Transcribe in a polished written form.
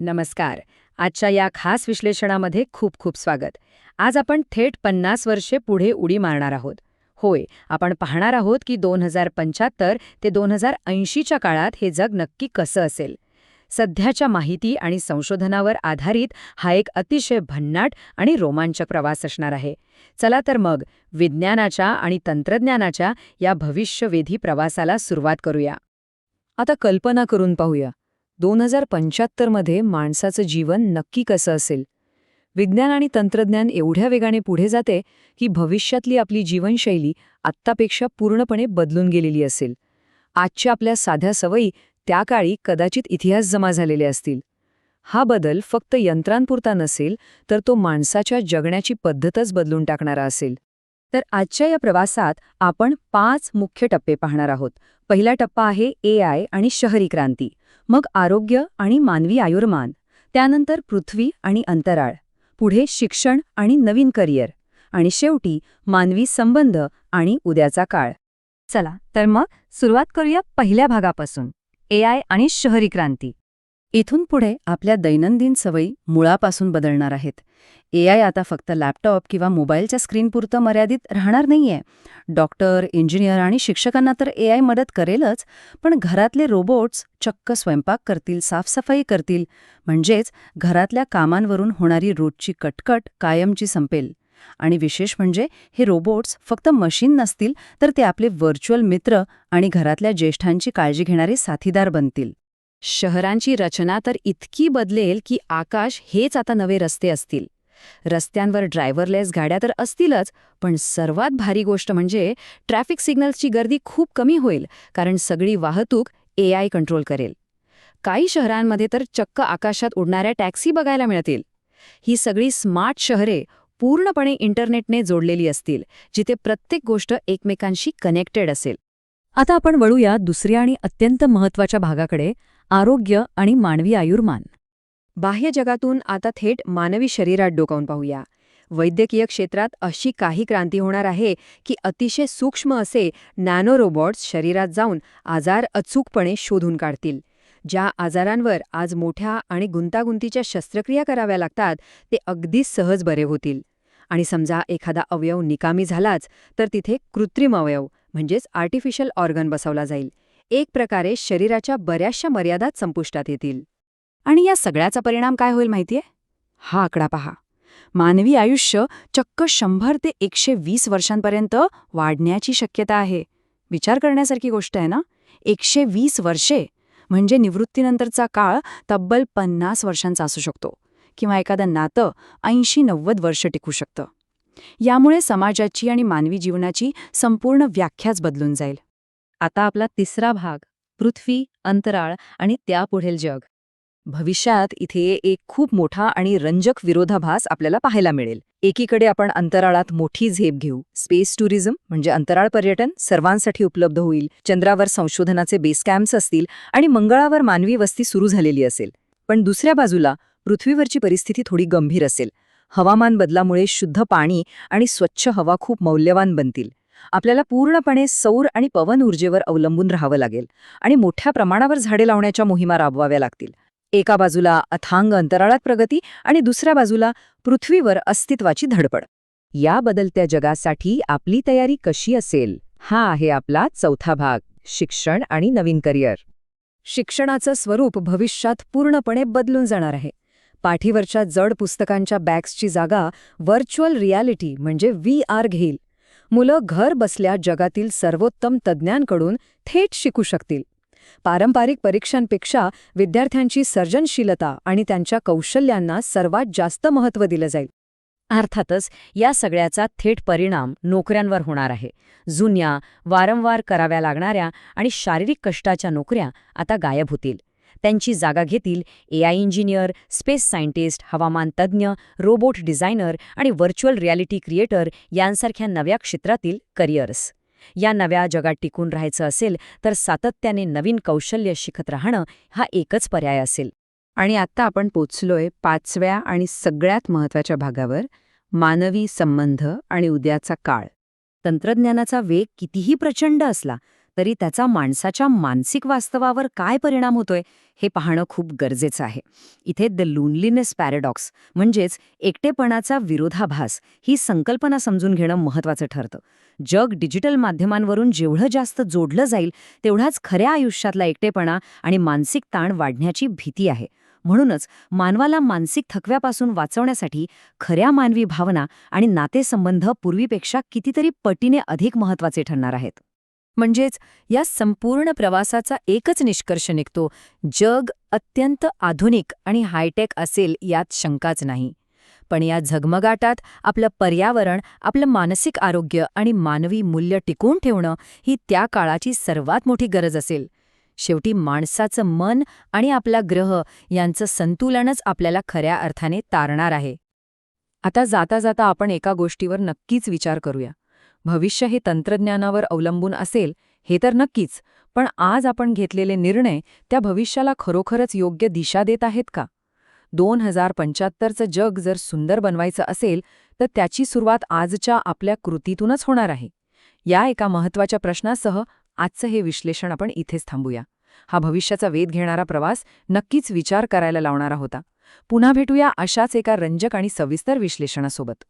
नमस्कार. आजच्या या खास विश्लेषणामध्ये खूप खूप स्वागत. आज आपण थेट 50 वर्षे पुढे उडी मारणार आहोत. होय, आपण पाहणार आहोत की 2075 ते 2080च्या काळात हे जग नक्की कसं असेल. सध्याच्या माहिती आणि संशोधनावर आधारित हा एक अतिशय भन्नाट आणि रोमांचक प्रवास असणार आहे. चला तर मग विज्ञानाच्या आणि तंत्रज्ञानाच्या या भविष्यवेधी प्रवासाला सुरुवात करूया. आता कल्पना करून पाहूया, 2075 मध्ये माणसाचं जीवन नक्की कसं असेल. विज्ञान आणि तंत्रज्ञान एवढ्या वेगाने पुढे जाते की भविष्यातली आपली जीवनशैली आत्तापेक्षा पूर्णपणे बदलून गेलेली असेल. आजच्या आपल्या साध्या सवयी त्या काळी कदाचित इतिहास जमा झालेले असतील. हा बदल फक्त यंत्रांपुरता नसेल, तर तो माणसाच्या जगण्याची पद्धतच बदलून टाकणारा असेल. तर आजच्या या प्रवासात आपण 5 मुख्य टप्पे पाहणार आहोत. पहिला टप्पा आहे AI आणि शहरी क्रांती, मग आरोग्य आणि मानवी आयुर्मान, त्यानंतर पृथ्वी आणि अंतराळ, पुढे शिक्षण आणि नवीन करिअर, आणि शेवटी मानवी संबंध आणि उद्याचा काळ. चला तर मग सुरुवात करूया पहिल्या भागापासून, AI आणि शहरी क्रांती. इथून पुढे आपल्या दैनंदिन सवयी मुळापासून बदलणार आहेत. AI आता फक्त लॅपटॉप किंवा मोबाईलच्या स्क्रीनपुरतं मर्यादित राहणार नाहीये. डॉक्टर, इंजिनियर आणि शिक्षकांना तर AI मदत करेलच, पण घरातले रोबोट्स चक्क स्वयंपाक करतील, साफसफाई करतील, म्हणजेच घरातल्या कामांवरून होणारी रोजची कटकट कायमची संपेल. आणि विशेष म्हणजे हे रोबोट्स फक्त मशीन नसतील, तर ते आपले व्हर्च्युअल मित्र आणि घरातल्या ज्येष्ठांची काळजी घेणारे साथीदार बनतील. शहरांची रचना तर इतकी बदलेल की आकाश हेच आता नवे रस्ते असतील. रस्त्यांवर ड्रायव्हरलेस गाड्या तर असतीलच, पण सर्वात भारी गोष्ट म्हणजे ट्रॅफिक सिग्नल्सची गर्दी खूप कमी होईल, कारण सगळी वाहतूक AI कंट्रोल करेल. काही शहरांमध्ये तर चक्क आकाशात उडणाऱ्या टॅक्सी बघायला मिळतील. ही सगळी स्मार्ट शहरे पूर्णपणे इंटरनेटने जोडलेली असतील, जिथे प्रत्येक गोष्ट एकमेकांशी कनेक्टेड असेल. आता आपण वळूया दुसऱ्या आणि अत्यंत महत्त्वाच्या भागाकडे, आरोग्य आणि मानवी आयुर्मान. बाह्य जगातून आता थेट मानवी शरीरात डोकावून पाहूया. वैद्यकीय क्षेत्रात अशी काही क्रांती होणार आहे की अतिशय सूक्ष्म असे नॅनो रोबोट्स शरीरात जाऊन आजार अचूकपणे शोधून काढतील. ज्या आजारांवर आज मोठ्या आणि गुंतागुंतीच्या शस्त्रक्रिया कराव्या लागतात, ते अगदी सहज बरे होतील. आणि समजा एखादा अवयव निकामी झालाच, तर तिथे कृत्रिम अवयव म्हणजेच आर्टिफिशियल ऑर्गन बसवला जाईल. एक प्रकारे शरीराच्या बऱ्याचशा मर्यादात संपुष्टात येतील. आणि या सगळ्याचा परिणाम काय होईल माहितीये? हा आकडा पहा. मानवी आयुष्य चक्क 100 ते 120 वर्षांपर्यंत वाढण्याची शक्यता आहे. विचार करण्यासारखी गोष्ट आहे ना? 120 वर्षे म्हणजे निवृत्तीनंतरचा काळ तब्बल 50 वर्षांचा असू शकतो, किंवा एखादं नातं 80-90 वर्ष टिकू शकतं. यामुळे समाजाची आणि मानवी जीवनाची संपूर्ण व्याख्याच बदलून जाईल. आता आपला तिसरा भाग, पृथ्वी, अंतराळ आणि त्यापुढील जग. भविष्यात इथे एक खूप मोठा आणि रंजक विरोधाभास आपल्याला पाहायला मिळेल. एकीकडे आपण अंतराळात मोठी झेप घेऊ, स्पेस टुरिझम म्हणजे अंतराळ पर्यटन सर्वांसाठी उपलब्ध होईल, चंद्रावर संशोधनाचे बेस कॅम्प्स असतील आणि मंगळावर मानवी वस्ती सुरू झालेली असेल. पण दुसऱ्या बाजूला पृथ्वीवरची परिस्थिती थोडी गंभीर असेल. हवामान बदलामुळे शुद्ध पाणी आणि स्वच्छ हवा खूप मौल्यवान बनतील. आपल्याला पूर्णपणे सौर आणि पवन ऊर्जेवर अवलंबून राहावं लागेल आणि मोठ्या प्रमाणावर झाडे लावण्याच्या मोहिमा राबवाव्या लागतील. एका बाजूला अथांग अंतराळात प्रगती आणि दुसऱ्या बाजूला पृथ्वीवर अस्तित्वाची धडपड. या बदलत्या जगासाठी आपली तयारी कशी असेल, हा आहे आपला चौथा भाग, शिक्षण आणि नवीन करिअर. शिक्षणाचं स्वरूप भविष्यात पूर्णपणे बदलून जाणार आहे. पाठीवरच्या जड पुस्तकांच्या बॅग्सची जागा व्हर्च्युअल रियालिटी म्हणजे VR घेईल. मुलं घर बसल्या जगातील सर्वोत्तम तज्ज्ञांकडून थेट शिकू शकतील. पारंपरिक परीक्षांपेक्षा विद्यार्थ्यांची सर्जनशीलता आणि त्यांच्या कौशल्यांना सर्वात जास्त महत्त्व दिलं जाईल. अर्थातच या सगळ्याचा थेट परिणाम नोकऱ्यांवर होणार आहे. जुन्या, वारंवार कराव्या लागणाऱ्या आणि शारीरिक कष्टाच्या नोकऱ्या आता गायब होतील. त्यांची जागा घेतील AI इंजिनियर, स्पेस सायंटिस्ट, हवामान तज्ज्ञ, रोबोट डिझायनर आणि व्हर्च्युअल रियालिटी क्रिएटर यांसारख्या नव्या क्षेत्रातील करिअर्स. या नव्या जगात टिकून राहायचं असेल तर सातत्याने नवीन कौशल्य शिकत राहणं हा एकच पर्याय असेल. आणि आता आपण पोचलोय 5व्या आणि सगळ्यात महत्त्वाच्या भागावर, मानवी संबंध आणि उद्याचा काळ. तंत्रज्ञानाचा वेग कितीही प्रचंड असला तरी त्याचा माणसाच्या मानसिक वास्तवावर काय परिणाम होतोय हे पाहणं खूप गरजेचं आहे. इथे द लोनलीनेस पॅराडॉक्स म्हणजेच एकटेपणाचा विरोधाभास ही संकल्पना समजून घेणं महत्त्वाचं ठरतं. जग डिजिटल माध्यमांवरून जेवढं जास्त जोडलं जाईल तेवढाच खऱ्या आयुष्यातला एकटेपणा आणि मानसिक ताण वाढण्याची भीती आहे. म्हणूनच मानवाला मानसिक थकव्यापासून वाचवण्यासाठी खऱ्या मानवी भावना आणि नातेसंबंध पूर्वीपेक्षा कितीतरी पटीने अधिक महत्त्वाचे ठरणार आहेत. म्हणजेच या संपूर्ण प्रवासाचा एकच निष्कर्ष निघतो, जग अत्यंत आधुनिक आणि हायटेक असेल यात शंकाच नाही. पण या झगमगाटात आपलं पर्यावरण, आपलं मानसिक आरोग्य आणि मानवी मूल्य टिकवून ठेवणं ही त्या काळाची सर्वात मोठी गरज असेल. शेवटी माणसाचं मन आणि आपला ग्रह यांचं संतुलनच आपल्याला खऱ्या अर्थाने तारणार आहे. आता जाता जाता आपण एका गोष्टीवर नक्कीच विचार करूया. भविष्य हे तंत्रज्ञानावर अवलंबून असेल हे तर नक्कीच, पण आज आपण घेतलेले निर्णय त्या भविष्याला खरोखरच योग्य दिशा देत आहेत का? 2075चं जग जर सुंदर बनवायचं असेल तर त्याची सुरुवात आजच्या आपल्या कृतीतूनच होणार आहे. या एका महत्त्वाच्या प्रश्नासह आजचं हे विश्लेषण आपण इथेच थांबूया. हा भविष्याचा वेध घेणारा प्रवास नक्कीच विचार करायला लावणारा होता. पुन्हा भेटूया अशाच एका रंजक आणि सविस्तर विश्लेषणासोबत.